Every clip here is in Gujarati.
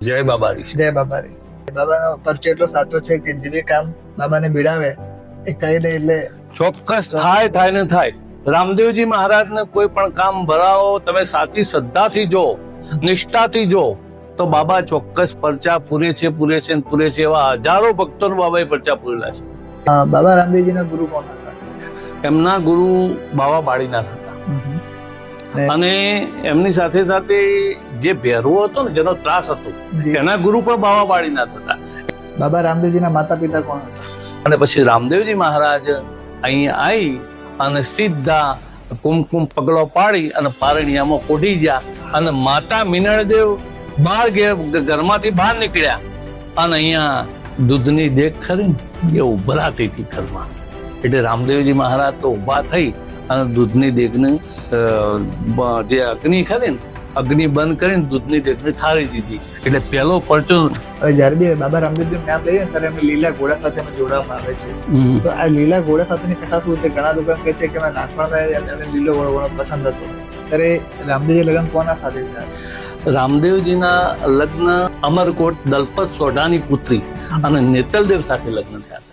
જય બાબારી. જય બાબારી. બાબાનો પરચો એટલો સાચો છે કે જે બી કામ બાબાને ભીડાવે એ કરી દે એટલે ચોક્કસ થાય ને થાય. રામદેવજી મહારાજને કોઈ પણ કામ ભરાવો, તમે સાચી શ્રદ્ધાથી જો, નિષ્ઠાથી જો, તો બાબા ચોક્કસ પરચા પૂરે છે એવા હજારો ભક્તોનો બાબાએ પરચા પૂરેલા છે. બાબા રામદેવજીના ગુરુ કોણ હતા? એમના ગુરુ બાવા બાળીનાથ હતા. અને એમની સાથે સાથે જે ભેરવો હતો ને, જેનો ત્રાસ હતો, એના ગુરુ પણ બાવા બાળીનાથ હતા. બાબા રામદેવજીના માતા પિતા કોણ હતા? અને પછી રામદેવજી મહારાજ અહીં આવી અને સીધા કુમકુમ પગલો પાડી અને પારણિયામાં કોઢી ગયા. અને માતા મિનળદેવ ઘરમાંથી બહાર નીકળ્યા અને અહીંયા દૂધની દેખ ખરી એ ઉભરાતી હતી ઘરમાં. એટલે રામદેવજી મહારાજ તો ઉભા થઈ અને દૂધની દેગને જે અગ્નિ ખરી ને, અગ્નિ બંધ કરીને દૂધની દેગને ઠારી દીધી. એટલે પહેલો પરચો. જયારે બી બાબા રામદેવજીનું નામ લઈએ ત્યારે એમને લીલા ઘોડા સાથે જોડવામાં આવે છે. તો આ લીલા ઘોડા સાથેની કથા શું છે? ઘણા લોકો એમ કહે છે કે નાનપણમાં એમને લીલો ઘોડો પસંદ હતો. ત્યારે રામદેવજી લગ્ન કોના સાથે થયા? રામદેવજીના લગ્ન અમરકોટ દલપત સોઢાની પુત્રી અને નેતલદેવ સાથે લગ્ન થયા હતા.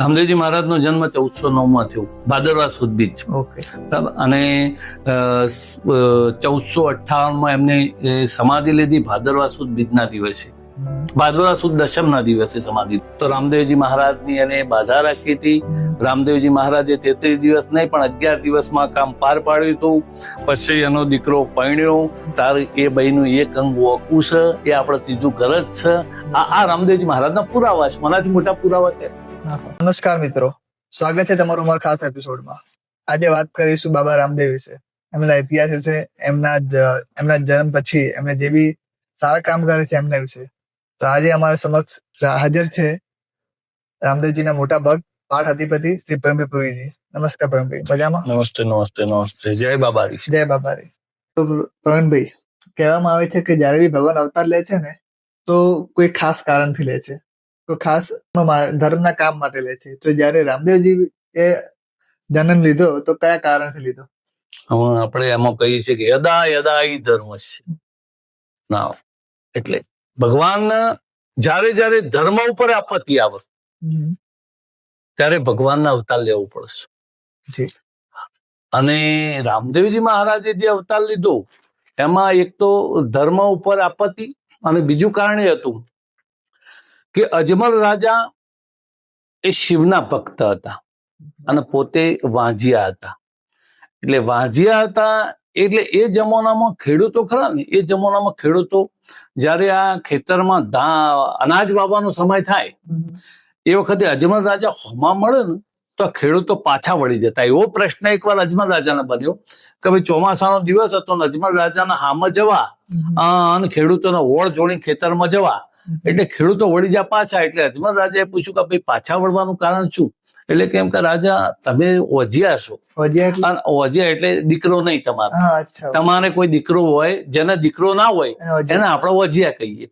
રામદેવજી મહારાજનો જન્મ 1409 થયો, ભાદરવા સુદ બીજ. અને 1458 એમને સમાધિ લીધી ભાદરવા સુદ બીજના દિવસે, ભાદરવા સુદ દશમના દિવસે સમાધિ. તો રામદેવજી મહારાજની એને બાધા રાખી હતી. રામદેવજી મહારાજે 33 દિવસ નહીં પણ 11 દિવસમાં કામ પાર પાડ્યું હતું. પછી એનો દીકરો પરણ્યો. તાર એ બહેનું એક અંગ ઓકું છે, એ આપણે ત્રીજું ઘર જ છે. આ રામદેવજી મહારાજના પુરાવા છે, મનાથી મોટા પુરાવા છે. નમસ્કાર મિત્રો, સ્વાગત છે તમારું અમારા ખાસ એપિસોડમાં. આજે વાત કરીશું બાબા રામદેવ વિશે, એમના ઇતિહાસ વિશે, એમના જન્મ પછી એમને જે બી સારા કામ કરે છે એમના વિશે. તો આજે અમારા સમક્ષ હાજર છે રામદેવજીના મોટા ભક્ત પાઠ અધિપતિ શ્રી પ્રવીણભાઈ પુરીજી. નમસ્કાર પ્રવીણભાઈ, મજામાં? નમસ્તે. જય બાબારી. જય બાબારી. તો પ્રવીણભાઈ, કહેવામાં આવે છે કે જયારે બી ભગવાન અવતાર લે છે ને, તો કોઈ ખાસ કારણથી લે છે, કોઈ ખાસ ધર્મના કામ માટે લે છે. તો જયારે રામદેવજી એ જન્મ લીધો તો કયા કારણથી લીધો? હવે આપણે એમાં કહીએ છીએ કે યદા યદા ઈ ધર્મ છે ના, એટલે ભગવાન જયારે ધર્મ ઉપર આપત્તિ આવે ત્યારે ભગવાનના અવતાર લેવું પડશે. અને રામદેવજી મહારાજે જે અવતાર લીધો એમાં એક તો ધર્મ ઉપર આપત્તિ, અને બીજું કારણ એ હતું કે અજમલ રાજા એ શિવના ભક્ત હતા અને પોતે વાંજિયા હતા. એટલે વાંજિયા હતા એટલે એ જમાનામાં ખેડૂતો ખરા ને, એ જમાનામાં ખેડૂતો જયારે આ ખેતરમાં અનાજ વાવવાનો સમય થાય એ વખતે અજમલ રાજા હોમા મળે ને તો ખેડૂતો પાછા વળી જતા. એવો પ્રશ્ન એકવાર અજમલ રાજાને બન્યો કે ભાઈ ચોમાસાનો દિવસ હતો ને અજમલ રાજાના હામાં જવા અને ખેડૂતોને ઓળ જોડી ખેતરમાં જવા, એટલે ખેડૂતો વળી જાય પાછા. એટલે અજમલ રાજાએ પૂછ્યું કે ભાઈ પાછા વળવાનું કારણ શું? એટલે કેમ કે રાજા તમે ઓજિયા છો. ઓજિયા એટલે દીકરો નહીં તમારે. તમારે કોઈ દીકરો હોય, જેને દીકરો ના હોય એને આપણે ઓજિયા કહીએ.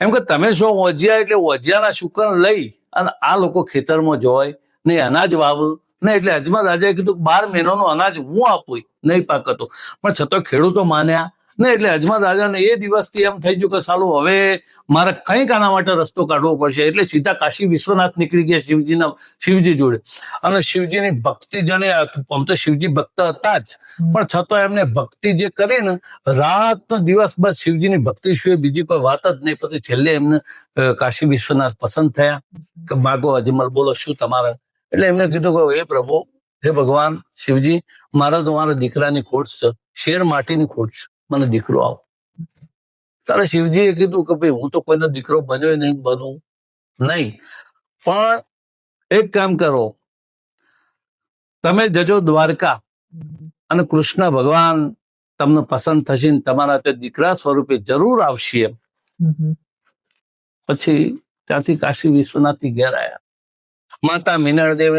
એમ કે તમે શું ઓજિયા, એટલે ઓજિયાના શુકન લઈ અને આ લોકો ખેતરમાં જોય ને અનાજ વાવું ને. એટલે અજમલ રાજાએ કીધું 12 મહિનાનું અનાજ હું આપું, નહીં પાકતો. પણ છતાં ખેડૂતો માન્યા ને. એટલે અજમલ રાજાને એ દિવસથી એમ થઈ ગયું કે સાલું હવે મારે કંઈક આના માટે રસ્તો કાઢવો પડશે. એટલે સીધા કાશી વિશ્વનાથ નીકળી ગયા શિવજી જોડે. અને શિવજીની ભક્તિ જેને, આમ તો શિવજી ભક્ત હતા જ, પણ છતાં એમને ભક્તિ જે કરી ને, રાત દિવસ બસ શિવજીની ભક્તિ સિવાય બીજી કોઈ વાત જ નહીં. પછી છેલ્લે એમને કાશી વિશ્વનાથ પસંદ થયા કે માગો અજમલ, બોલો શું તમારે? એટલે એમને કીધું કે હે પ્રભુ, હે ભગવાન શિવજી, મારા તો મારા દીકરાની ખોટ છે, શેર માટીની ખોટ છે, મને દીકરો આવો. ત્યારે શિવજીએ કીધું કે ભાઈ હું તો કોઈનો દીકરો બન્યો નહીં, બનવું નહીં, પણ એક કામ કરો, તમે જજો દ્વારકા અને કૃષ્ણ ભગવાન તમને પસંદ થશે ને તમારા તે દીકરા સ્વરૂપે જરૂર આવશે. એમ પછી ત્યાંથી કાશી વિશ્વનાથથી ઘેર આવ્યા. માતા મિનળદેવ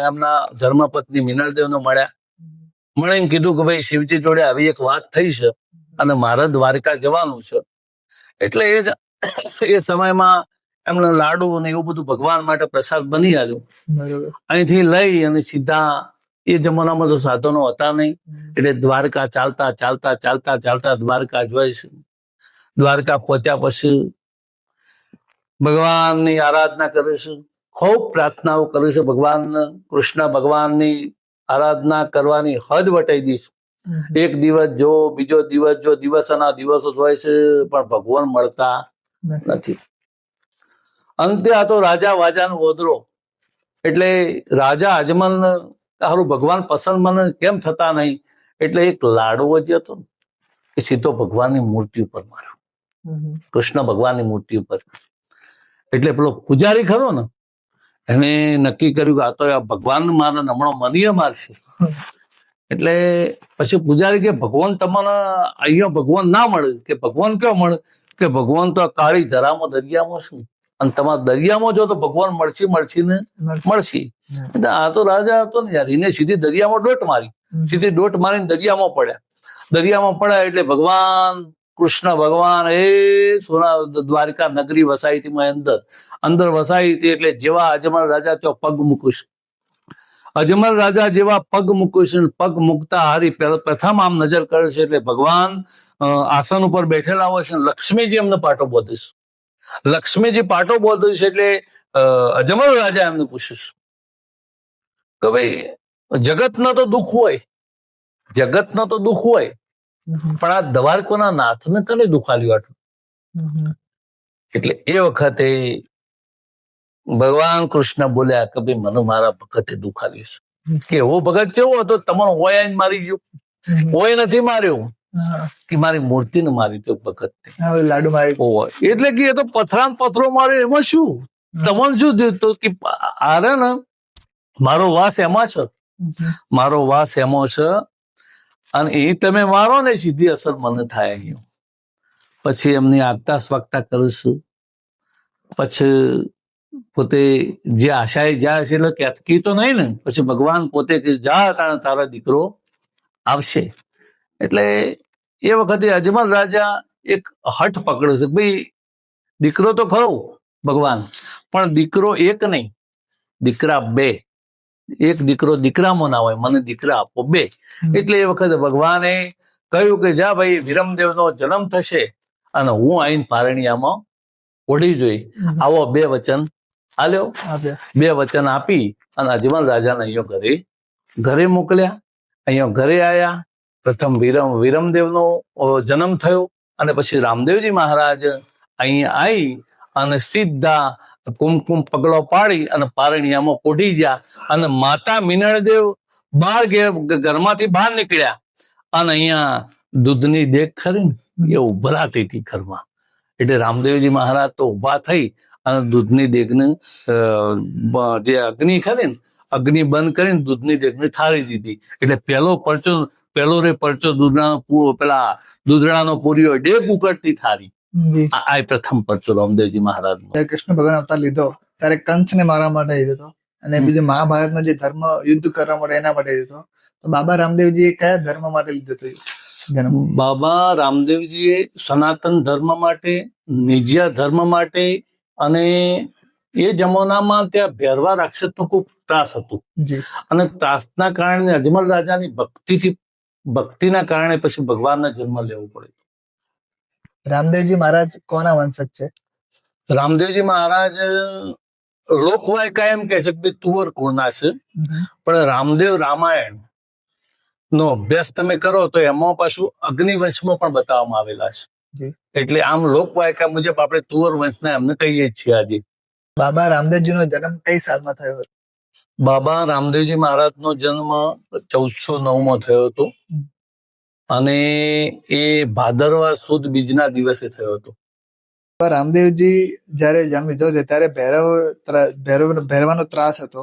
એમના ધર્મપત્ની મિનળદેવને મળ્યા. મળીને કીધું કે ભાઈ શિવજી જોડે આવી એક વાત થઈ છે અને મારે દ્વારકા જવાનું છે. એટલે એ સમયમાં એમને લાડુ અને એવું બધું ભગવાન માટે પ્રસાદ બની આવ્યું. અહીંથી લઈ અને સીધા, એ જમાનામાં તો સાધનો હતા નહીં, એટલે દ્વારકા ચાલતા દ્વારકા જોઈ છે. દ્વારકા પહોંચ્યા પછી ભગવાનની આરાધના કરે છે, ખૂબ પ્રાર્થનાઓ કરે છે. ભગવાન કૃષ્ણ ભગવાનની આરાધના કરવાની હદ વટાઈ દી છે. એક દિવસ જો, બીજો દિવસ જો, દિવસના દિવસો હોય છે, પણ ભગવાન મળતા નથી. અંતે આ તો રાજા વાજાનો ઓદરો. એટલે રાજા અજમલ સારું ભગવાન પસંદ મને કેમ થતા નહીં, એટલે એક લાડવો જે હતો ને એ સીધો ભગવાનની મૂર્તિ ઉપર માર્યો, કૃષ્ણ ભગવાનની મૂર્તિ ઉપર. એટલે પેલો પૂજારી ખરો ને એને નક્કી કર્યું કે આ તો આ ભગવાન મારે હમણાં મનીય મારશે. એટલે પછી પૂજારી કે ભગવાન તમને અહીંયા ભગવાન ના મળે. કે ભગવાન ક્યાં મળે? કે ભગવાન તો આ કાળી ધરામાં દરિયામાં શું, અને તમારા દરિયામાં જો તો ભગવાન મળશે ને મળશે. એટલે આ તો રાજા હતો ને યાર, એને સીધી દરિયામાં ડોટ મારી, સીધી ડોટ મારીને દરિયામાં પડ્યા. એટલે ભગવાન કૃષ્ણ ભગવાન એ સોના દ્વારિકા નગરી વસાઈ હતી, અંદર વસાઈ હતી. એટલે જેવા અજમલ રાજા ત્યાં પગ મૂકીશ, અજમલ રાજા જેવા પગ મૂકીશ, પગ મૂકતા હારી પ્રથમ આમ નજર કરે છે એટલે ભગવાન આસન ઉપર બેઠેલા હોય છે. લક્ષ્મીજી એમને પાટો બોધીશ, લક્ષ્મીજી પાટો બોધીશ. એટલે અજમલ રાજા એમને પૂછીશ કે ભાઈ જગતના તો દુઃખ હોય, જગતના તો દુઃખ હોય, પણ આ દ્વારકોના નાથને કને દુખાલ્યું આટલું? એટલે એ વખતે ભગવાન કૃષ્ણ બોલ્યા કે ભાઈ મને મારા ભગતે દુખાલ્યું છે. કે એવો ભગત કેવો હતો? તમારો હોય આઈને મારી ગયો? હોય નથી માર્યો, કે મારી મૂર્તિને મારી તો ભગત લાડુ મારી. એટલે કે એ તો પથરાન પથરો માર્યો, એમાં શું તમને શું તો કે આરે ને મારો વાસ એમાં છે, મારો વાસ એમાં છે, અને એ તમે મારો ને સીધી અસર મને થાય અહીંયા. પછી એમની આગતા સ્વાગતા કરીશું. પછી પોતે જે આશાએ જાય છે એટલે કેતકી તો નહીં ને, પછી ભગવાન પોતે કે જા તારા દીકરો આવશે. એટલે એ વખતે અજમલ રાજા એક હઠ પકડે છે, ભાઈ દીકરો તો ખરો ભગવાન, પણ દીકરો એક નહીં, દીકરા બે. એક દીકરો દીકરામાં ના હોય, મને દીકરા આપો બે. એટલે એ વખતે ભગવાને કહ્યું કે જા ભાઈ વિરમદેવનો જન્મ થશે અને હું આઈને પારણિયામાં ઓઢી જોઈ. આવો બે વચન આલ્યો. બે વચન આપી અને અજમલ રાજાને અહીંયા ઘરે મોકલ્યા. અહીંયા ઘરે આવ્યા. પ્રથમ વિરમદેવનો જન્મ થયો અને પછી રામદેવજી મહારાજ અહીંયા આવી અને સીધા કુમકુમ પગલો પાડી અને પારણિયામાં પોઢી ગયા. અને માતા મિનળદેવ ઘરમાંથી બહાર નીકળ્યા અને અહીંયા દૂધની દેગ ખરી ને એ ઉભરાતી હતી ઘરમાં. એટલે રામદેવજી મહારાજ તો ઉભા થઈ અને દૂધની દેગને જે અગ્નિ ખરી ને અગ્નિ બંધ કરીને દૂધની દેગને ઠારી દીધી. એટલે પેલો પરચો દૂધડાનો પૂરીઓ ડેગ ઉકળતી થારી. આ પ્રથમ પરચો રામદેવજી મહારાજ. કૃષ્ણ ભગવાન અવતાર લીધો ત્યારે કંસને મારવા માટે લીધો અને બીજું મહાભારતનો જે ધર્મ યુદ્ધ કરવા માટે એના માટે લીધો. તો બાબા રામદેવજી કયા ધર્મ માટે લીધો હતો? બાબા રામદેવજીએ સનાતન ધર્મ માટે, નિજ્ય ધર્મ માટે, અને એ જમાનામાં ત્યાં ભેરવા રાક્ષસનો ખૂબ ત્રાસ હતો અને ત્રાસના કારણે અજમલ રાજાની ભક્તિના કારણે પછી ભગવાનનો જન્મ લેવો પડ્યો. રામદેવજી મહારાજ કોના વંશજ છે? રામદેવજી મહારાજ લોકવાયકા એમ કે છે કે તુવર કુળના છે, પણ રામદેવ રામાયણ નો અભ્યાસ તમે કરો તો એમાં પાછું અગ્નિવંશમાં પણ બતાવવામાં આવેલા છે. એટલે આમ લોકવાયકા મુજબ આપણે તુવર વંશના એમને કહીએ છીએ. આજે બાબા રામદેવજી નો જન્મ કઈ સાલમાં થયો હતો? બાબા રામદેવજી મહારાજ નો જન્મ 1409 થયો હતો અને એ ભાદરવા સુદ બીજના દિવસે થયો હતો. રામદેવજી જયારે જન્મ લીધો ત્યારે ભૈરવાનો ત્રાસ હતો,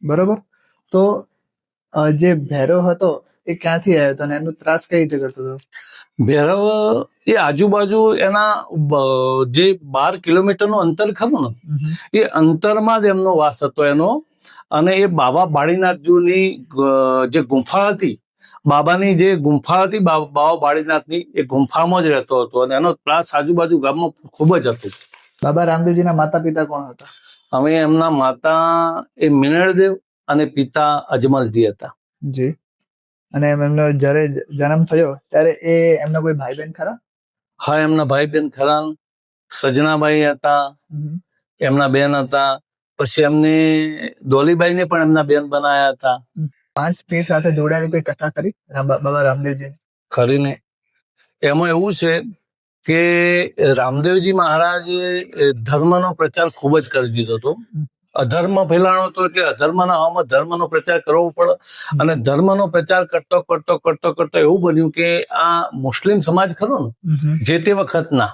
બરોબર? તો જે ભૈરવ હતો એ ક્યાંથી આવ્યો હતો અને એનો ત્રાસ કઈ રીતે કરતો હતો? ભૈરવ એ આજુબાજુ એના જે 12 કિલોમીટરનું અંતર ખરું ને એ અંતરમાં જ એમનો વાસ હતો એનો. અને એ બાબા બાળીનાથજીની જે ગુફા હતી, બાબાની જે ગુફા હતી બાબા બાળીનાથની, એ ગુફામાં જ રહેતો હતો અને એનો ત્રાસ આજુબાજુ ગામમાં ખૂબ જ હતો. બાબા રામદેવજીના માતા પિતા કોણ હતા? હવે એમના માતા એ મિનળદેવ અને પિતા અજમલજી હતા. જી. અને એમનો જયારે જન્મ થયો ત્યારે એમના કોઈ ભાઈ બહેન ખરા? હા, એમના ભાઈ બહેન ખરા. સજનાબાઈ હતા, એમના બેન હતા. પછી એમને ડોલીબાઈને પણ એમના બેન બનાયા હતા. 5 પીર સાથે જોડાયેલી કોઈ કથા કરી બાબા રામદેવજી? ખરીને એમાં એવું છે કે રામદેવજી મહારાજે ધર્મનો પ્રચાર ખૂબ જ કરી દીધો હતો. અધર્મ ફેલાણો હતો એટલે અધર્મના હવામાં ધર્મનો પ્રચાર કરવો પડે. અને ધર્મનો પ્રચાર કરતો એવું બન્યું કે આ મુસ્લિમ સમાજ ખરો ને જે તે વખતના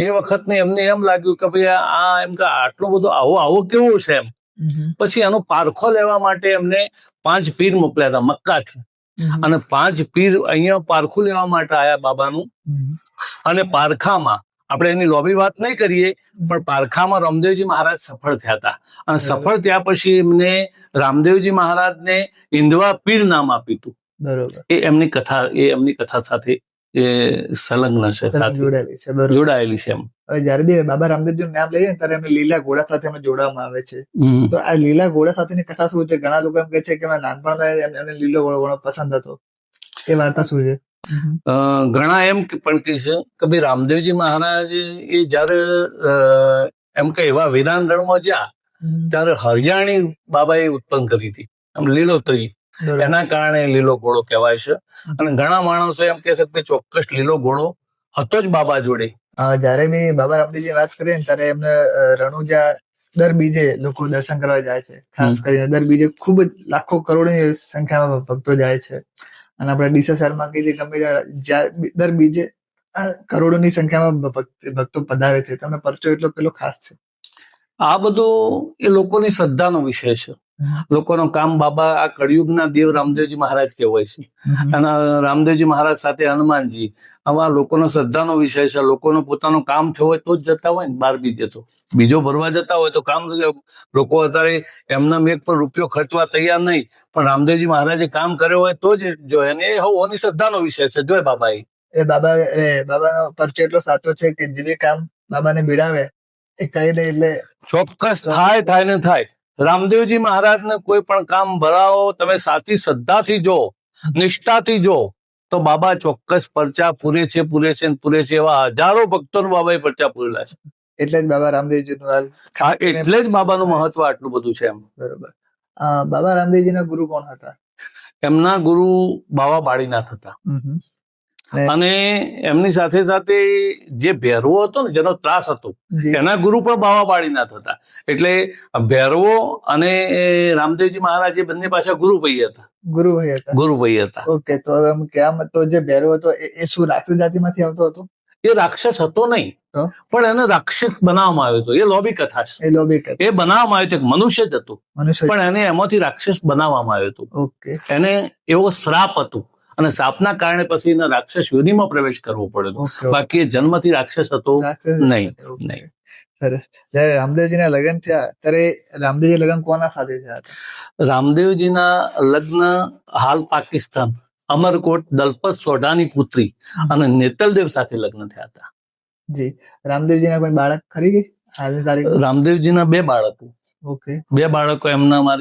એ વખતને એમને એમ લાગ્યું કે ભાઈ આ એમ કે આટલું બધું આવો કેવું છે એમ. પછી એનો પારખો લેવા માટે એમને 5 પીર મોકલ્યા હતા મક્કાથી. અને 5 પીર અહીંયા પારખું લેવા માટે આયા બાબાનું. અને પારખામાં આપણે એની લોબી વાત નહીં કરીએ, પણ પારખામાં રામદેવજી મહારાજ સફળ થયા હતા. અને સફળ થયા પછી એમને રામદેવજી મહારાજને ઇન્દવા પીર નામ આપ્યું હતું. બરોબર. એ એમની કથા સાથે એ સંલગ્ન છે, જોડાયેલી છે એમ. હવે જયારે બી બાબા રામદેવજી નું નામ લઈએ ત્યારે એમને લીલા ઘોડા સાથે એમને જોડવામાં આવે છે. તો આ લીલા ઘોડા સાથેની કથા શું છે? ઘણા લોકો એમ કહે છે કે નાનપણમાં એમને લીલો ઘોડો પસંદ હતો. એ વાર્તા શું છે? ઘણા એમ પણ કહે છે કે ભાઈ રામદેવજી મહારાજ એ જયારે એમ કે એવા વિરાન રણમાં જ્યાં ત્યારે હરિયાણી બાબાએ ઉત્પન્ન કરી હતી આમ લીલોતરી. એના કારણે લીલો ઘોડો કહેવાય છે. અને ઘણા માણસો એમ કહે છે કે ચોક્કસ લીલો ઘોડો હતો જ બાબા જોડે. જયારે બી બાબા રામદેવજી વાત કરીએ ને ત્યારે એમને રણુજા દર બીજે લોકો દર્શન કરવા જાય છે. ખાસ કરીને દર બીજે ખૂબ જ લાખો કરોડની સંખ્યામાં ભક્તો જાય છે. અને આપણે ડીસા શહેરમાં કહીએ ગમે દર બીજે કરોડોની સંખ્યામાં ભક્તો પધારે છે. તમે પરચો એટલો પેલો ખાસ છે. આ બધું એ લોકોની શ્રદ્ધાનો વિષય છે. લોકોનો કામ બાબા આ કળિયુગના દેવ રામદેવજી મહારાજ કહેવાય છે. અને રામદેવજી મહારાજ સાથે હનુમાનજી, આવા લોકોનો શ્રદ્ધાનો વિષય છે. લોકોનો પોતાનું કામ થયો હોય તો જ જતા હોય ને બાર બીજે. તો બીજો ભરવા જતા હોય તો કામ લોકો અત્યારે એમના મેઘ પર રૂપિયો ખર્ચવા તૈયાર નહીં, પણ રામદેવજી મહારાજે કામ કર્યો હોય તો જ જોય. અને એ હોવાની શ્રદ્ધાનો વિષય છે. જોય બાબા એ બાબાનો પરચો એટલો સાચો છે કે જે કામ બાબાને બિડાવે એ કરી દે એટલે ચોક્કસ થાય ને થાય. રામદેવજી મહારાજને કોઈ પણ કામ ભરાવો તમે સાચી શ્રદ્ધાથી જો, નિષ્ઠાથી જો, તો બાબા ચોક્કસ પરચા પૂરે છે એવા હજારો ભક્તોનો બાબાએ પરચા પૂરેલા છે. એટલે જ બાબા રામદેવજીનું એટલે જ બાબાનું મહત્વ આટલું બધું છે એમ. બરોબર. બાબા રામદેવજીના ગુરુ કોણ હતા? એમના ગુરુ બાવા બાળીનાથ હતા. અને એમની સાથે સાથે જે ભેરવો હતો ને જેનો ત્રાસ હતો એના ગુરુ પણ બાવા બાળીનાથ હતા. એટલે ભેરવો અને રામદેવજી મહારાજ એ બંને પાછા ગુરુભાઈ હતા. ઓકે. તો તો જે ભેરવો હતો એ શું રાક્ષસ જાતિમાંથી આવતો હતો? એ રાક્ષસ હતો નહીં, પણ એને રાક્ષસ બનાવવામાં આવ્યો હતો. એ લોબી કથા છે. એ બનાવવામાં આવ્યો હતો. મનુષ્ય જ હતું પણ એને એમાંથી રાક્ષસ બનાવવામાં આવ્યો હતો. એને એવો શ્રાપ હતો અને સાપના કારણે પછી એને રાક્ષસ યોનિમાં પ્રવેશ કરવો પડ્યો. બાકી જન્મથી રાક્ષસ હતો નહીં. સરસ. જયારે રામદેવજીના લગ્ન થયા ત્યારે રામદેવજી લગ્ન કોના સાથે થયા હતા? રામદેવજીના લગ્ન હાલ પાકિસ્તાન અમરકોટ દલપત સોઢાની પુત્રી અને નેતલદેવ સાથે લગ્ન થયા હતા. જી. રામદેવજીના કોઈ બાળક ખરી ગઈ હાલની તારીખ? રામદેવજીના 2 બાળકો. ઓકે. 2 બાળકો એમના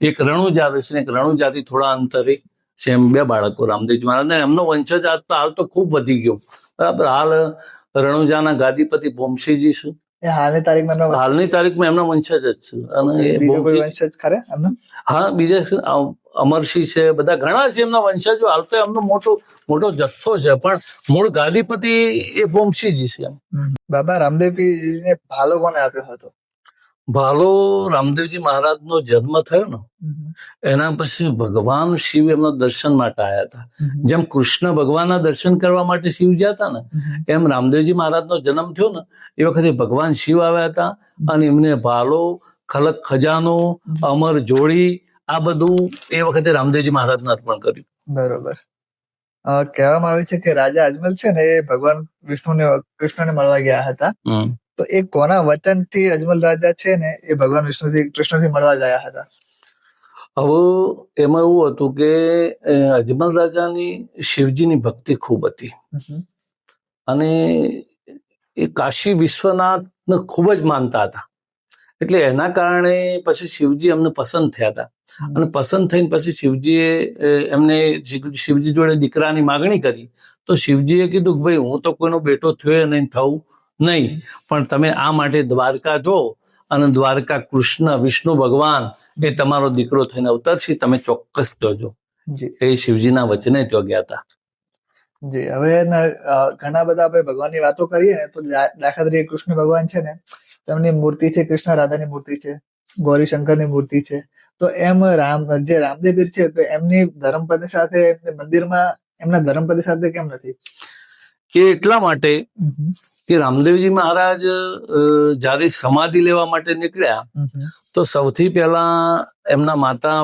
એક રણુજા આવે છે, એક રણુજાથી થોડા અંતરે છે. એમ 2 બાળકો રામદેવજી મહારાજ. એમનો વંશજ હાલ તો ખૂબ વધી ગયો. બરાબર. હાલ રણુજાના ગાદીપતિ ભોમસિંહજી છે. હાલની તારીખમાં એમના વંશજ જ છે. અને વંશજ ખરા? હા, બીજા અમરસિંહ છે, બધા ઘણા છે એમના વંશજો. હાલ તો એમનો મોટો જથ્થો છે, પણ મૂળ ગાદીપતિ એ ભોમસિંહજી છે. બાબા રામદેવજીને ભાલો કોને આપ્યો હતો? ભાલો રામદેવજી મહારાજનો જન્મ થયો ને એના પછી ભગવાન શિવ એમના દર્શન માટે આવ્યા હતા. જેમ કૃષ્ણ ભગવાનના દર્શન કરવા માટે શિવ ગયા હતા ને, એમ રામદેવજી મહારાજનો જન્મ થયો ને એ વખતે ભગવાન શિવ આવ્યા હતા. અને એમને ભાલો, ખલક ખજાનો, અમર જોડી આ બધું એ વખતે રામદેવજી મહારાજને અર્પણ કર્યું. બરોબર. કહેવામાં આવે છે કે રાજા અજમલ છે ને એ ભગવાન કૃષ્ણને મળવા ગયા હતા. તો એ કોના વચનથી અજમલ રાજા છે ને એ ભગવાન કૃષ્ણથી મળવા ગયા હતા? હવે એમાં એવું હતું કે અજમલ રાજાની શિવજીની ભક્તિ ખૂબ હતી અને એ કાશી વિશ્વનાથને ખૂબ જ માનતા હતા. એટલે એના કારણે પછી શિવજી એમને પસંદ થયા હતા. અને પસંદ થઈને પછી શિવજીએ શિવજી જોડે દીકરાની માગણી કરી. તો શિવજીએ કીધું કે ભાઈ હું તો કોઈનો બેટો થયો નહીં, થવું નહીં, પણ તમે આ માટે દ્વારકા જો, અને દ્વારકા કૃષ્ણ વિષ્ણુ ભગવાન એ તમારો દીકરો થઈને અવતરશે, તમે ચોક્કસ જોજો. જી એ શિવજીના વચને ત્યાં ગયા હતા. જી હવે ઘણા બધા આપણે ભગવાનની વાતો કરીએ ને, તો દાખલા તરીકે કૃષ્ણ ભગવાન છે ને, તો એમની મૂર્તિ છે, કૃષ્ણ રાધાની મૂર્તિ છે, ગૌરી શંકરની મૂર્તિ છે. તો એમ જે રામદેવ પીર છે, તો એમની ધર્મપત્ની સાથે મંદિરમાં એમના ધર્મપત્ની સાથે કેમ નથી? એ એટલા માટે કે રામદેવજી મહારાજ જ્યારે સમાધિ લેવા માટે નીકળ્યા, તો સૌથી પહેલા એમના માતા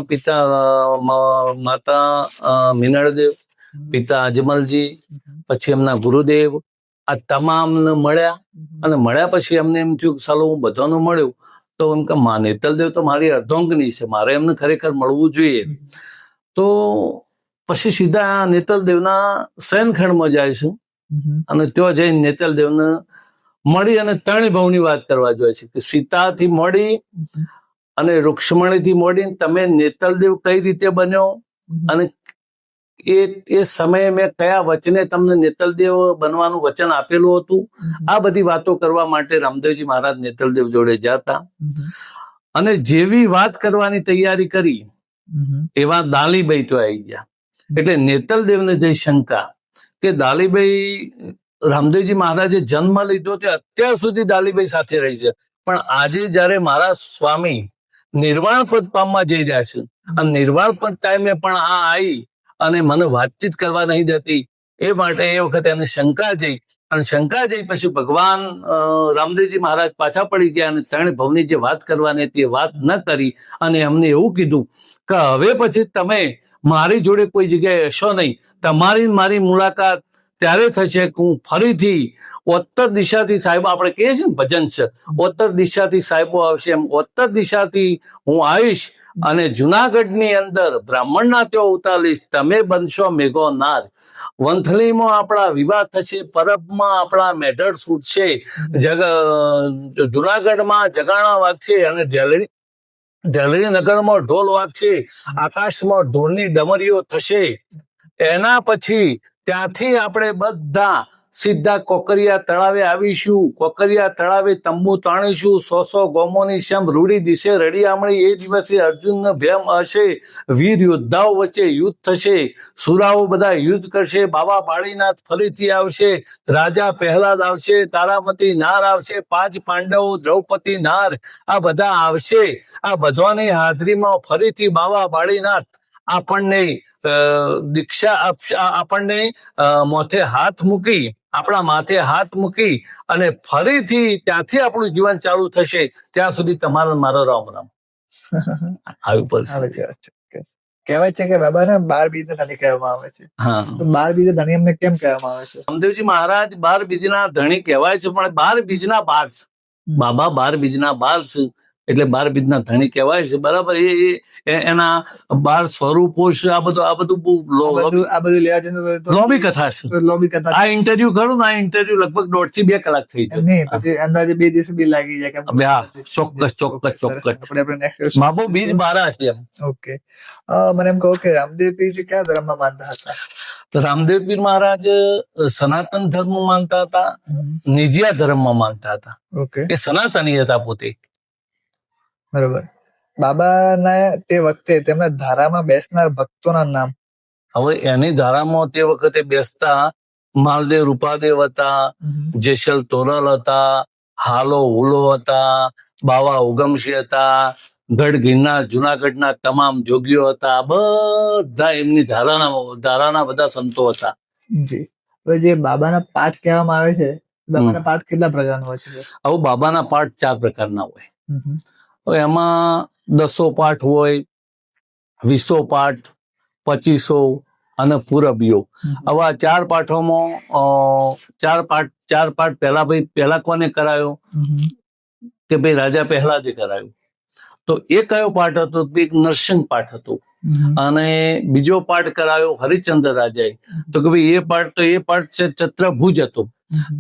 મીનળદેવ, પિતા અજમલજી, પછી એમના ગુરુદેવ, આ તમામને મળ્યા. અને મળ્યા પછી એમને એમ થયું કે સાલો હું બધાનું મળ્યું, તો એમ કે મા નેતલદેવ તો મારી અર્ધાંગની છે, મારે એમને ખરેખર મળવું જોઈએ. તો પછી સીધા નેતલદેવના શયનખંડમાં જાય છે, અને ત્યાં જઈને નેતલદેવને મળી અને ત્રણ ભાવની વાત કરવા જોઈએ છે કે સીતાથી મળી અને રૂક્ષ્મણીથી મળી તમે નેતલદેવ કઈ રીતે બન્યો, અને એ સમયે મેં કયા વચને તમને નેતલદેવ બનવાનું વચન આપેલું હતું. આ બધી વાતો કરવા માટે રામદેવજી મહારાજ નેતલદેવ જોડે જતા, અને જેવી વાત કરવાની તૈયારી કરી એવા દાલીબાઈ તો આવી ગયા. એટલે નેતલદેવને જે શંકા કે દાલીબાઈ, રામદેવજી મહારાજે જન્મ લીધો તે અત્યાર સુધી દાલીબાઈ સાથે રહી છે, પણ આજે જયારે મારા સ્વામી નિર્વાણ પદ પામવા જઈ રહ્યા છે, અને નિર્વાણ પદ ટાઈમે પણ આ આવી અને મને વાતચીત કરવા નહીં દેતી, એ માટે એ વખતે એને શંકા જઈ, અને શંકા જઈ પછી ભગવાન રામદેવજી મહારાજ પાછા પડી ગયા, અને ત્રણ ભવની જે વાત કરવાની હતી એ વાત ન કરી, અને એમને એવું કીધું કે હવે પછી તમે મારી જોડે કોઈ જગ્યાએ હશો નહીં, તમારી મારી મુલાકાત ત્યારે થશે કે હું ફરીથી ઉત્તર દિશાથી સાહેબ, આપણે કહીએ છીએ ને ભજન છે, ઉત્તર દિશાથી સાહેબો આવશે, એમ ઉત્તર દિશાથી હું આવીશ, અને જુનાગઢની અંદર બ્રાહ્મણના ત્યાં ઉતારીશ, તમે બનશો મેઘો નાર, વંથલીમાં આપણા વિવાહ થશે, પરબમાં આપણા મેઢર છૂટશે, જુનાગઢમાં જગાણા વાગશે, અને ઢેલરી નગરમાં ઢોલ વાગશે, આકાશમાં ઢોલની ડમરીઓ થશે. એના પછી ત્યાંથી આપણે બધા સીધા કોકરિયા તળાવે આવીશું, કોકરિયા તળાવે તંબુ તાણીશું, 100 ગોમોની શેમ રૂડી દિશે રડિયામણી, એ દિવસે અર્જુન ભેમ હશે, વીર યોદ્ધાઓ વચ્ચે યુદ્ધ થશે, સુરાઓ બધા યુદ્ધ કરશે, બાબા બાળીનાથ ફરીથી આવશે, રાજા પહેલાદ આવશે, તારામતી નાર આવશે, 5 પાંડવો, દ્રૌપદી નાર, આ બધા આવશે. આ બધાની હાજરીમાં ફરીથી બાબા બાળીનાથ આપણને દીક્ષા આપણને માથે હાથ મૂકી, આપણા માથે હાથ મૂકી, અને ફરીથી ત્યાંથી આપણું જીવન ચાલુ થશે. ત્યાં સુધી તમારો મારો રામ રામ. આવી પરિસ્થિતિ. કહેવાય છે કે બાબાને 12 બીજના ધણી કહેવામાં આવે છે. હા, તો 12 બીજના ધણી એમને કેમ કહેવામાં આવે છે? રામદેવજી મહારાજ 12 બીજના ધણી કહેવાય છે, પણ 12 બીજના 12 બાબા 12 બીજના 12 છે, એટલે 12 બીજના ધણી કહેવાય છે. બરાબર, એના 12 સ્વરૂપો છે. આ બધું આ બધું લેવા જઈને તો લોબી કથા છે. લોબી કથા. આ ઇન્ટરવ્યુ કરું ને, આ ઇન્ટરવ્યુ લગભગ 1.5 થી 2 કલાક થઈ જાય. નહીં, પછી અંદાજે 2 દિવસ બી લાગી જાય. હા, ચોક્કસ. બાબુ બીજ 12 છે એમ. ઓકે, મને એમ કહો કે રામદેવ પીર કયા ધર્મમાં માનતા હતા? તો રામદેવ પીર મહારાજ સનાતન ધર્મ માનતા હતા, નિજિયા ધર્મમાં માનતા હતા. ઓકે, એ સનાતની હતા પોતે. બરોબર. બાબાના તે વખતે તેમના ધારામાં બેસનાર ભક્તોના નામ? હવે એની ધારામાં તે વખતે બેસતા માલદેવ રૂપાદેવ હતા, જેસલ તોરલ હતા, હાલો હુલો હતા, બાવા ઉગમશી હતા, ગઢ ગિરનાર જુનાગઢના તમામ જોગીઓ હતા. બધા એમની ધારાના બધા સંતો હતા. જી. હવે જે બાબાના પાઠ કહેવામાં આવે છે, બાબાના પાઠ કેટલા પ્રકારના હોય છે? હવે બાબાના પાઠ 4 પ્રકારના હોય. એમાં 10 પાઠ હોય, 20 પાઠ, 25 અને પૂરબીઓ. હવે આ 4 પાઠોમાં 4 પાઠ પહેલા કોને કરાયો? કે ભાઈ રાજા પહેલાદે કરાયું. તો એ કયો પાઠ હતો? એક નરસિંહ પાઠ હતો. અને બીજો પાઠ કરાયો હરિશ્ચંદ્ર રાજાએ, તો કે ભાઈ એ પાઠ છે ચત્રભુજ હતો.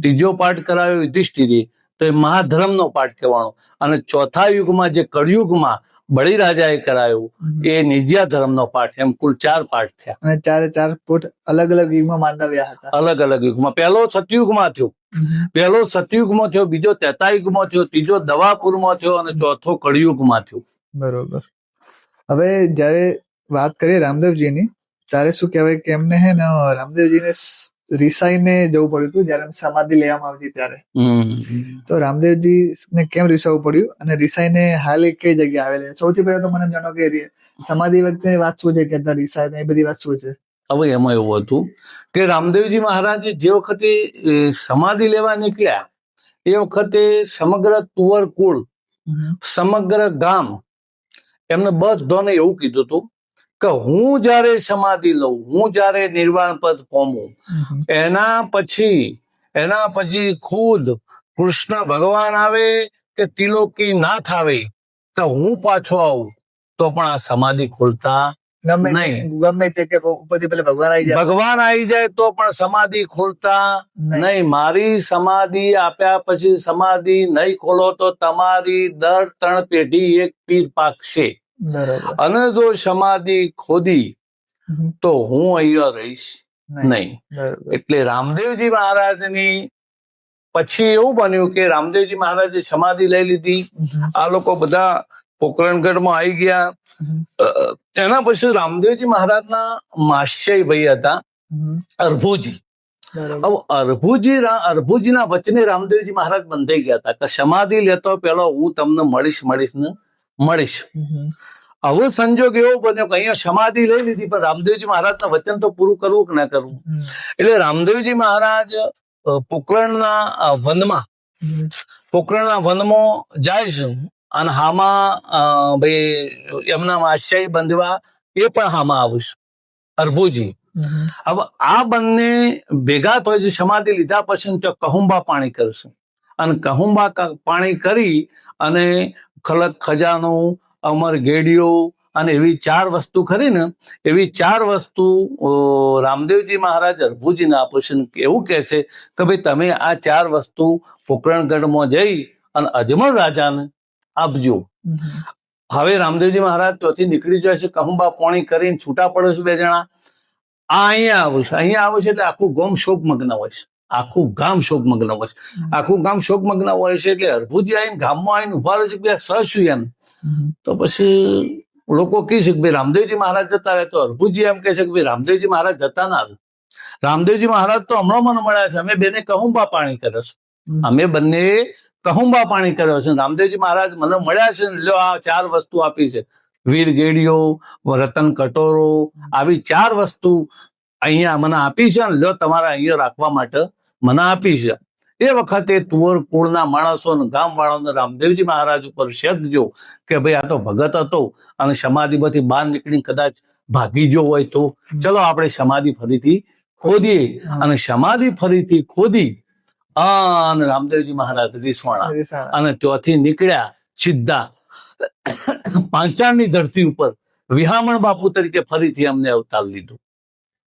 ત્રીજો પાઠ કરાયો યુધિષ્ઠિરે, તો એ મહાધર્મનો પાઠ કહેવાનો. અને ચોથા યુગમાં જે કળયુગમાં બળીરાજાએ કરાયું એ નિજ્યા ધર્મનો પાઠ. એમ કુલ 4 પાઠ થયા, અને ચારે ચાર પોટ અલગ અલગ યુગમાં માંડવ્યા હતા. અલગ અલગ યુગમાં. પહેલો સતયુગમાં થયો, પહેલો સતયુગમાં થયો, બીજો ત્રેતાયુગમાં થયો, ત્રીજો દવાપુરમાં થયો અને ચોથો કળિયુગમાં થયો. બરોબર. હવે જયારે વાત કરીએ રામદેવજીની, ત્યારે શું કહેવાય કે એમને હે ને રામદેવજીને રિસાઈને જવું પડ્યું હતું જયારે સમાધિ લેવામાં આવતી ત્યારે. તો રામદેવજી ને કેમ રિસાવવું પડ્યું અને રિસાઈને હાલ એ કઈ જગ્યાએ આવેલી? સૌથી પહેલા તો મને જાણો કે સમાધિ વખતે વાત શું છે કે રિસાય એ બધી વાત શું છે? હવે એમાં એવું હતું કે રામદેવજી મહારાજે જે વખતે સમાધિ લેવા નીકળ્યા એ વખતે સમગ્ર તુવર કુળ, સમગ્ર ગામ એમને બધાને એવું કીધું હતું કે હું જયારે સમાધિ લઉં, હું જયારે નિર્વાણ પદ પામું, એના પછી ખુદ કૃષ્ણ ભગવાન આવે કે તિલોકી નાથ આવે કે હું પાછો આવું તો પણ આ સમાધિ ખોલતા ગમે તે કે ઉપરથી પેલા ભગવાન આવી જાય તો પણ સમાધિ ખોલતા નહીં. મારી સમાધિ આપ્યા પછી સમાધિ નહીં ખોલો તો તમારી દર 3 પેઢી એક પીર પાકશે. અને જો સમાધિ ખોદી તો હું અહીંયા રહીશ નહીં. એટલે રામદેવજી મહારાજની પછી એવું બન્યું કે રામદેવજી મહારાજે સમાધિ લઈ લીધી, આ લોકો બધા પોકરણગઢમાં આવી ગયા. એના પછી રામદેવજી મહારાજના માસ્ય ભાઈ હતા અરભુજી. હવે અરભુજીના વચને રામદેવજી મહારાજ બંધાઈ ગયા હતા કે સમાધિ લેતો પેલો હું તમને મળીશ. હવે સંજોગ એવો બન્યો કે અહીંયા સમાધિ લઈ લીધી પણ રામદેવજી મહારાજના વચન તો પૂરું કરવું કે ના કરવું. એટલે રામદેવજી મહારાજ પોકરણના વનમાં જાય છે અને હામાં ભાઈ એમના આશ્રય બંધવા એ પણ હામાં આવીશ અરભુજી. હવે આ બંને ભેગા થાય છે. સમાધિ લીધા પછી તો કહુંબા પાણી કરશે અને કહુંબા પાણી કરી અને ખલક ખજાનો, અમર ગેડીઓ અને એવી 4 વસ્તુ ખરી ને, એવી 4 વસ્તુ રામદેવજી મહારાજ અરભુજીને આપે છે. એવું કે છે કે ભાઈ તમે આ 4 વસ્તુ પોકરણગઢમાં જઈ અને અજમલ રાજાને આપજો. હવે રામદેવજી મહારાજ ત્યાંથી નીકળી જાય છે, કહુંબા પાણી કરીને છૂટા પડે છે 2 જણા. આ અહીંયા આવે છે એટલે આખું ગામ શોકમગ્ન હોય છે, આખું ગામ શોકમગ્ન હોય છે, આખું ગામ શોકમગ્ન હોય છે. એટલે અરભુજી આવીને ગામમાં આવીને ઉભા રહે છે કે શું એમ. તો પછી લોકો કહે છે કે ભાઈ રામદેવજી મહારાજ જતા રહે. તો અરભુજી એમ કહે છે કે ભાઈ રામદેવજી મહારાજ જતા ના. રામદેવજી મહારાજ તો હમણાં મને મળ્યા છે, અમે બેને કહુંબા પાણી કર્યો છે, અમે બંને કહુંબા પાણી કર્યો છે. રામદેવજી મહારાજ મને મળ્યા છે ને લ્યો આ 4 વસ્તુ આપી છે, વીર ગેડીઓ, રતન કટોરો, આવી 4 વસ્તુ અહીંયા મને આપી છે ને લ્યો તમારા અહીંયા રાખવા માટે મને આપી છે. એ વખતે તુવર કુળના માણસો ગામ વાળાને રામદેવજી મહારાજ ઉપર શક જો કે ભાઈ આ તો ભગત હતો અને સમાધિમાંથી બહાર નીકળી કદાચ ભાગી ગયો હોય તો ચલો આપણે સમાધિ ફરીથી ખોદીએ. અને સમાધિ ફરીથી ખોદી અને રામદેવજી મહારાજ રીસવાણા અને ત્યાંથી નીકળ્યા સીધા પાંચાળની ધરતી ઉપર વિહામણ બાપુ તરીકે ફરીથી અમને અવતાર લીધો.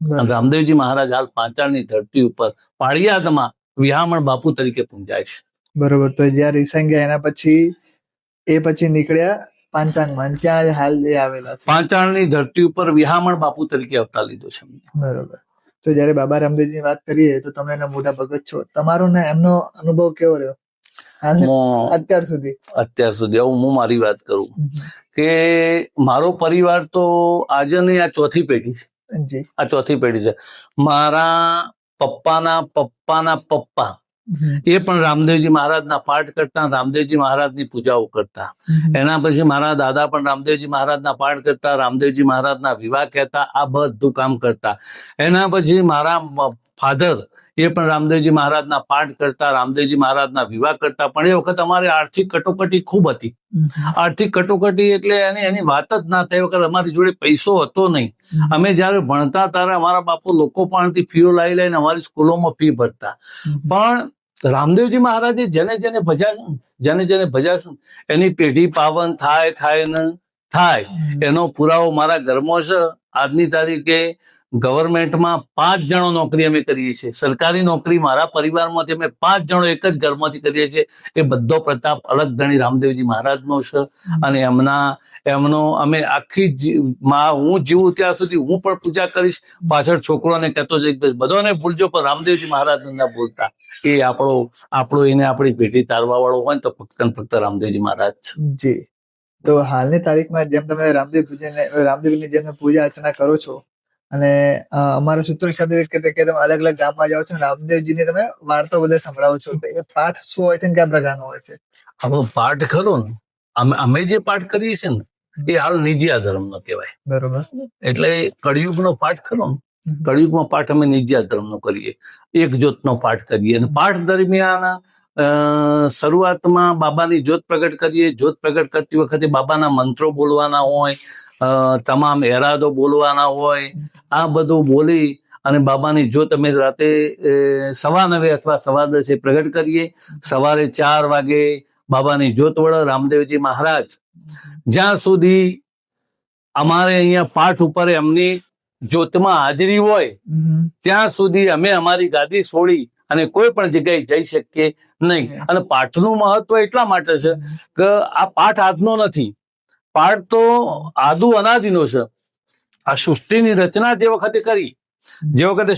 અને રામદેવજી મહારાજ હાલ પાંચાળની ધરતી ઉપર પાળિયાદમાં વિહામણ બાપુ તરીકે પૂંજાય છે. બરોબર. તો જ્યાં રીસાઈ ગયા એના પછી નીકળ્યા પાંચાળમાં, ત્યાં હાલ એ આવેલા છે. પાંચાળની ધરતી ઉપર વિહામણ બાપુ તરીકે અવતાર લીધો છે. બરોબર. તો જયારે બાબા રામદેવજીની વાત કરીએ તો તમે એના મોટા ભગત છો, તમારો ને એમનો અનુભવ કેવો રહ્યો અત્યાર સુધી? હું મારી વાત કરું કે મારો પરિવાર તો આજે નહીં, આ 4થી પેઢી છે. આ 4થી પેઢી છે. મારા પપ્પાના પપ્પા એ પણ રામદેવજી મહારાજના પાઠ કરતા, રામદેવજી મહારાજની પૂજાઓ કરતા. એના પછી મારા દાદા પણ રામદેવજી મહારાજના પાઠ કરતા, રામદેવજી મહારાજના વિવાહ કહેતા, આ બધું કામ કરતા. એના પછી મારા ફાધર એ પણ રામદેવજી મહારાજના પાઠ કરતા, રામદેવજી મહારાજના વિવાહ કરતા. પણ એ વખત અમારી આર્થિક કટોકટી ખૂબ હતી. આર્થિક કટોકટી એટલે એની વાત જ ના થઈ. વખત અમારી જોડે પૈસો હતો નહીં. અમે જયારે ભણતા ત્યારે અમારા બાપુ લોકો પાસેથી ફીઓ લાવી લઈને અમારી સ્કૂલોમાં ફી ભરતા. પણ રામદેવજી મહારાજે જેને જેને ભજ્યા એની પેઢી પાવન થાય ને થાય એનો પુરાવો મારા ઘરમાં છે આજની તારીખે ગવર્મેન્ટમાં 5 જણો નોકરી અમે કરીએ છીએ. સરકારી નોકરી મારા પરિવારમાંથી અમે 5 જણો એક જ ઘરમાંથી કરીએ છીએ. એ બધો પ્રતાપ અલગ ગણી રામદેવજી મહારાજનો છે. અને એમનો અમે આખી હું જીવું ત્યાં સુધી હું પણ પૂજા કરીશ. પાછળ છોકરોને કહેતો જઈશ બધાને ભૂલજો પણ રામદેવજી મહારાજ ના ભૂલતા. એ આપણો એને આપણી પેઢી તારવા વાળો હોય ને તો ફક્ત ને ફક્ત રામદેવજી મહારાજ છે. જી. તો હાલની તારીખમાં જેમ તમે રામદેવની જેમ પૂજા અર્ચના કરો છો અને અમારા સૂત્રો સાથે કે તમે અલગ અલગ ગામમાં જાઓ છો, રામદેવજીની તમે વાર્તાઓ બધા સંભળાવો છો, તો એ પાઠ શું હોય છે ને કયા પ્રકારનો હોય છે? આપણો પાઠ ખરો ને, અમે જે પાઠ કરીએ છીએ ને એ હાલ નિજિયા ધર્મનો કહેવાય. બરોબર. એટલે કળિયુગનો પાઠ ખરો ને, કળિયુગમાં પાઠ અમે નિજિયા ધર્મનો કરીએ, એક જ્યોતનો પાઠ કરીએ. અને પાઠ દરમિયાન શરૂઆતમાં બાબાની જ્યોત પ્રગટ કરીએ. જ્યોત પ્રગટ કરતી વખતે બાબાના મંત્રો બોલવાના હોય, તમામ એરાદો બોલવાના હોય. આ બધું બોલી અને બાબાની જ્યોત અમે રાતે 9:15 અથવા 10:15 પ્રગટ કરીએ. સવારે 4 વાગે બાબાની જ્યોત વળે. રામદેવજી મહારાજ જ્યાં સુધી અમારે અહીંયા પાઠ ઉપર એમની જ્યોતમાં હાજરી હોય ત્યાં સુધી અમે અમારી ગાદી છોડી અને કોઈ પણ જગ્યાએ જઈ શકીએ નહીં. અને પાઠનું મહત્વ એટલા માટે છે કે આ પાઠ આજનો નથી. પાઠ તો આદુ અનાદિનો છે. આ સૃષ્ટિની રચના જે વખતે કરી,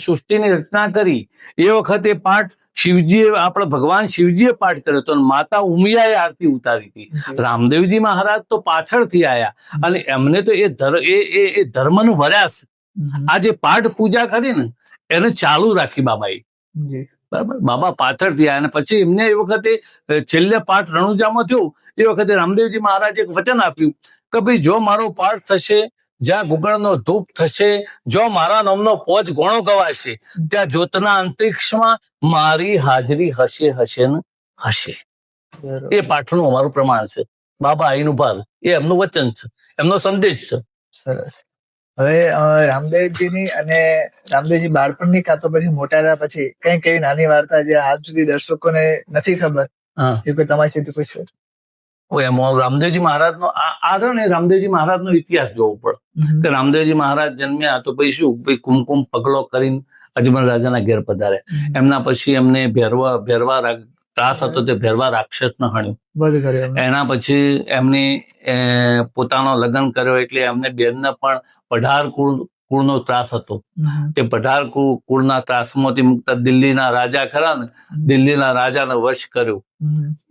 સૃષ્ટિની રચના કરી એ વખતે પાઠ શિવજીએ, આપણે ભગવાન શિવજીએ પાઠ કર્યો હતો. માતા ઉમિયાએ આરતી ઉતારી હતી. રામદેવજી મહારાજ તો પાછળથી આયા અને એમને તો એ ધર્મનું વર્યા છે. આ જે પાઠ પૂજા કરી ને એને ચાલુ રાખી બાબાએ. બરાબર. બાબા પાછળથી આવ્યા અને પછી એમને એ વખતે છેલ્લે પાઠ રણુજામાં થયું એ વખતે રામદેવજી મહારાજે એક વચન આપ્યું કે ભાઈ જો મારો પાઠ થશે, જ્યાં ગુગળનો ધૂપ થશે, જો મારા નામનો 5 ગણો ગવાશે, ત્યાં જ્યોતના અંતરિક્ષમાં મારી હાજરી હશે ને હશે. એ પાઠનું અમારું પ્રમાણ છે. બાબા આઈનું ભાર એ એમનું વચન છે, એમનો સંદેશ છે. સરસ. હવે રામદેવજી બાળપણની કાં તો પછી મોટા થયા પછી કઈ એવી નાની વાર્તા જે આજ સુધી દર્શકોને નથી ખબર, એ કોઈ તમારી સાથે કોઈ છે? એમાં રામદેવજી મહારાજનો રામદેવજી મહારાજનો ઇતિહાસ જોવો પડે કે રામદેવજી મહારાજ જન્મ્યા તો પછી શું, કુમકુમ પગલો કરીને અજમલ રાજાના ઘેર પધાર્યા. એમના પછી એમને ભેરવા ત્રાસ હતો, તે ભેરવા રાક્ષસને હણ્યું. એના પછી એમને પોતાનો લગ્ન કર્યો એટલે એમને બેનને પણ પઢાર કુળનો ત્રાસ હતો. તે પઢાર કુળના ત્રાસમાંથી મુક્ત દિલ્હીના રાજા ખરા ને, દિલ્હીના રાજાને વશ કર્યો.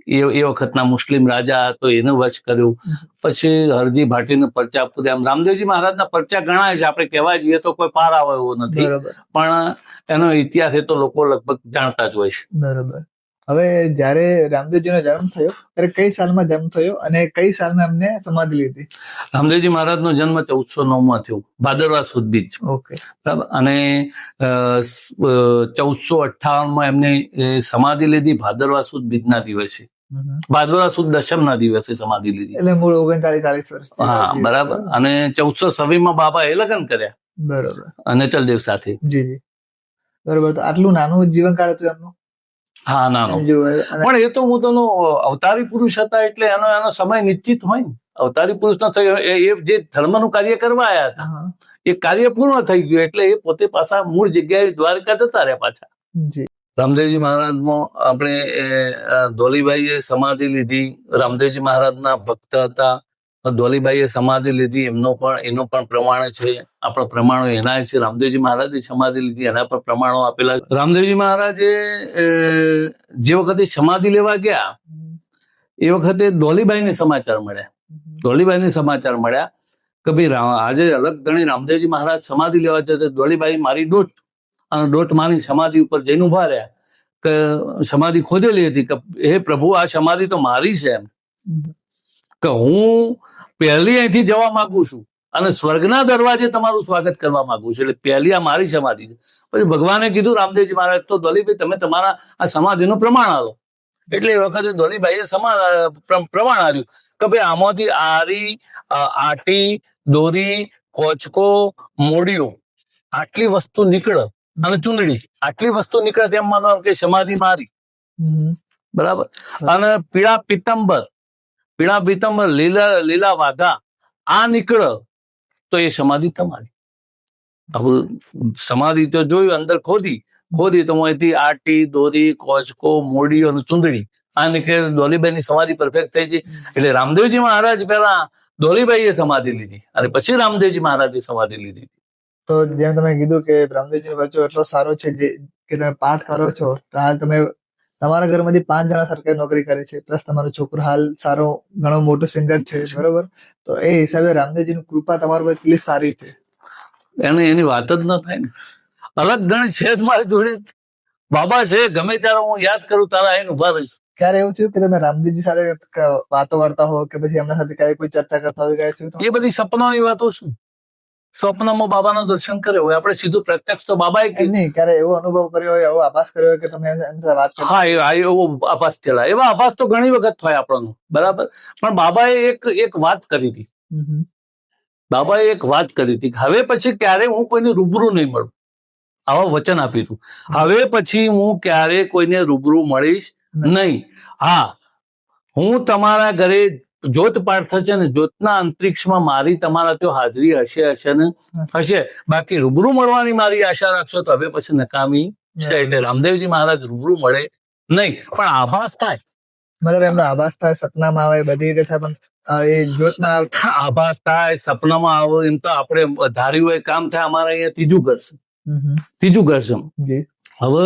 એ વખતના મુસ્લિમ રાજા હતો, એને વશ કર્યું. પછી હરજી ભાટીને પરચા પૂર્યા. આમ રામદેવજી મહારાજના પરચા ગણાય છે. આપણે કહેવા જઈએ તો કોઈ પાર આવે એવો નથી, પણ એનો ઇતિહાસ એ તો લોકો લગભગ જાણતા જ હોય છે. બરોબર. હવે જયારે રામદેવજીનો જન્મ થયો ત્યારે કઈ સાલમાં જન્મ થયો અને કઈ સાલમાં એમને સમાધિ લીધી? રામદેવજી મહારાજનો જન્મ 1409 થયો, ભાદરવા સુદ બીજ. ઓકે. બરાબર. અને 1458 એમને સમાધિ લીધી ભાદરવા સુદ બીજના દિવસે. ભાદરવા સુદ દશમના દિવસે સમાધિ લીધી. એટલે મૂળ 39-40 વર્ષ. હા, બરાબર. અને 1426 બાબા એ લગ્ન કર્યા. બરોબર. અને ચલદેવ સાથે. જી. બરોબર. તો આટલું નાનું જીવનકાળ હતું એમનું? હા, નાનો. પણ એ તો હું તો અવતારી પુરુષ હતા એટલે એનો સમય નિશ્ચિત હોય ને. અવતારી પુરુષ નો થયો એ જે ધર્મનું કાર્ય કરવા આવ્યા હતા એ કાર્ય પૂર્ણ થઈ ગયું એટલે એ પોતે પાછા મૂળ જગ્યાએ દ્વારકા જતા રહ્યા પાછા. રામદેવજી મહારાજમાં આપણે ધોલીબાઈએ સમાધિ લીધી. રામદેવજી મહારાજના ભક્ત હતા. ધોલીબાઈએ સમાધિ લીધી. એનું પણ પ્રમાણ છે. આપણા પ્રમાણો એના છે. રામદેવજી મહારાજે સમાધિ લીધી, એના પર પ્રમાણો આપેલા. રામદેવજી મહારાજે જે વખતે સમાધિ લેવા ગયા એ વખતે ધોલીબાઈને સમાચાર મળ્યા કે ભાઈ આજે અલગ ધણી રામદેવજી મહારાજ સમાધિ લેવા જતા. ધોલીબાઈ મારી દોટ અને દોટ માની સમાધિ ઉપર જઈને ઉભા રહ્યા કે સમાધિ ખોદેલી હતી કે હે પ્રભુ, આ સમાધિ તો મારી છે એમ કે હું પહેલી અહીંથી જવા માંગુ છું અને સ્વર્ગના દરવાજે તમારું સ્વાગત કરવા માંગુ છું. એટલે પહેલી આ મારી સમાધિ છે. પછી ભગવાને કીધું રામદેવજી મહારાજ તો ધોલીભાઈ તમે તમારા આ સમાધિનું પ્રમાણ આલો. એટલે એ વખતે ધોલીભાઈએ પ્રમાણ આપ્યું કે ભાઈ આમાંથી આરી, આટી, દોરી, કોચકો, મોડિયું આટલી વસ્તુ નીકળે અને ચૂંદડી આટલી વસ્તુ નીકળે તેમ માનો કે સમાધિ મારી. બરાબર. અને પીળા પિત્તંબર, લીલા વાઘા આ નીકળે તો એ સમાધિ તમારી. હવે સમાધિ તો જોયું, અંદર ખોદી તો અહીંથી આટી, દોરી, કોચકો, મોડી અને ચૂંદડી આ નીકળે. ડોલીબાઈની સમાધિ પરફેક્ટ થઈ ગઈ. એટલે રામદેવજી મહારાજ પહેલા ડોલીબાઈએ સમાધિ લીધી અને પછી રામદેવજી મહારાજે સમાધિ લીધી. તો જેમ તમે કીધું કે રામદેવજીનો બચ્ચો એટલો સારો છે જે કે તમે પાઠ કરો છો, તો હાલ તમે તમારા ઘરમાંથી 5 જણા સરકારી નોકરી કરે છે, પ્લસ તમારો છોકરો હાલ સારો ઘણો મોટો સિંગર છે, બરોબર? તો એ હિસાબે રામદેવજીની કૃપા તમારા પર કેટલી સારી છે. એની વાત જ ન થાય ને. અલગ ગણ છે જ મારી જોડે. બાબા છે, ગમે ત્યારે હું યાદ કરું તારા આઈને ઉભા રહીશ. ક્યારે એવું થયું કે તમે રામદેવજી સાથે વાતો કરતા હો કે પછી એમના સાથે ક્યારે કોઈ ચર્ચા કરતા હોય, ક્યારે થયું? એ બધી સપનાની વાતો શું? સ્વપ્નમાં બાબાના દર્શન કર્યો હોય, આપણે સીધું પ્રત્યક્ષ તો બાબાએ કીધું. નહીં, ક્યારે એવો અનુભવ કર્યો હોય, એવો આભાસ કર્યો હોય કે તમે એમની સાથે વાત કરી? હા, એવો આભાસ થયેલા. એવા આભાસ તો ઘણી વખત થાય આપણને, બરાબર. પણ બાબાએ એક વાત કરી હતી. બાબાએ એક વાત કરી હતી કે હવે પછી ક્યારે હું કોઈને રૂબરૂ નહીં મળું. આવા વચન આપ્યું હતું. હવે પછી હું ક્યારે કોઈને રૂબરૂ મળીશ નહીં. હા, હું તમારા ઘરે જ્યોત પાઠ થશે ને જ્યોતના અંતરિક્ષમાં મારી તમારા ત્યાં હાજરી હશે ને હશે. બાકી રૂબરૂ મળવાની મારી આશા રાખશો તો હવે પછી નકામી છે. એટલે રામદેવજી મહારાજ રૂબરૂ મળે નહીં, પણ આભાસ થાય. મતલબ એમનો આભાસ થાય, સપનામાં આવે, બધી રીતે થાય, પણ એ જ્યોતના આભાસ થાય, સપનામાં આવે, એમ તો આપણે ધાર્યું હોય કામ થાય. અમારે અહીંયા ત્રીજું ઘર છે. હવે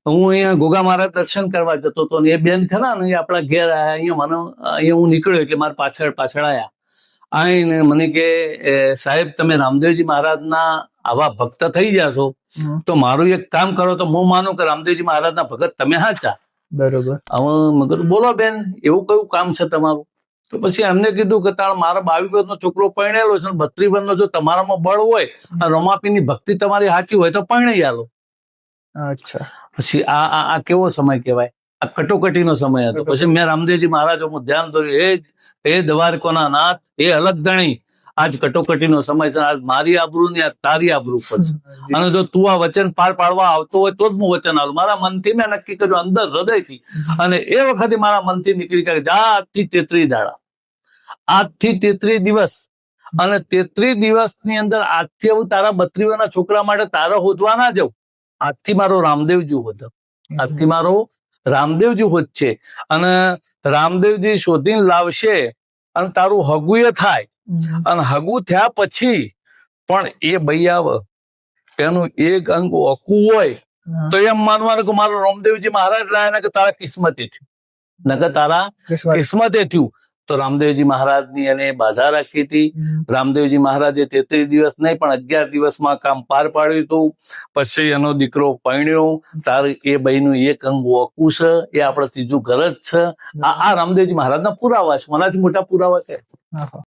હું અહીંયા ગોગા મહારાજ દર્શન કરવા જતો હતો ને એ બેન ખરા ને એ આપણા ઘેર આયા. અહીંયા હું નીકળ્યો એટલે મારા પાછળ આયા. આવીને મને કે સાહેબ તમે રામદેવજી મહારાજના આવા ભક્ત થઈ ગયા છો તો મારું એક કામ કરો. તો હું માનું કે રામદેવજી મહારાજના ભગત તમે હાચા. બરોબર. હવે મગર બોલો બેન, એવું કયું કામ છે તમારું? તો પછી એમને કીધું કે તાણ મારા 22 વર્ષનો છોકરો પરણેલો છે, 32 વર્ષનો જો તમારામાં બળ હોય અને રમાપીની ભક્તિ તમારી સાચી હોય તો પરણી આલો. અચ્છા. પછી આ કેવો સમય કહેવાય? આ કટોકટીનો સમય હતો. પછી મેં રામદેવજી મહારાજોનું ધ્યાન દોર્યું. એ દ્વારકોના નાથ, એ અલગ ધણી, આજ કટોકટીનો સમય છે. આજ મારી આબરૂ ને આજ તારી આબરૂ પર છે. અને જો તું આ વચન પાર પાડવા આવતો હોય તો જ હું વચન આલું. મારા મનથી મેં નક્કી કર્યું, અંદર હૃદયથી. અને એ વખતે મારા મનથી નીકળી ગયા જા આજથી 33 દાડા, આજથી 33 દિવસ, અને 33 દિવસની અંદર આજથી હું તારા 32 વર્ષના છોકરા માટે તારા હોદવા ના જાઉં. આજથી મારો રામદેવજી હોદ, આજથી મારો રામદેવજી હોદ છે. અને રામદેવજી શોધીને લાવશે અને તારું હગું એ થાય. અને હગું થયા પછી પણ એ બૈયાવ એનું એક અંગ ઓકું હોય તો એમ માનવાનું કે મારો રામદેવજી મહારાજ લાયા કે તારા કિસ્મતે થયું, નકર તારા કિસ્મતે થયું. તો રામદેવજી મહારાજની એને બાધા રાખી હતી. રામદેવજી મહારાજે 33 દિવસ નહીં પણ 11 દિવસમાં કામ પાર પાડ્યું હતું. પછી એનો દીકરો પરણ્યો. તારે એ બહેનું એક અંગ ઓકું છે, એ આપણે ત્રીજું ઘર જ છે. આ રામદેવજી મહારાજના પુરાવા છે, મનાથી મોટા પુરાવા છે.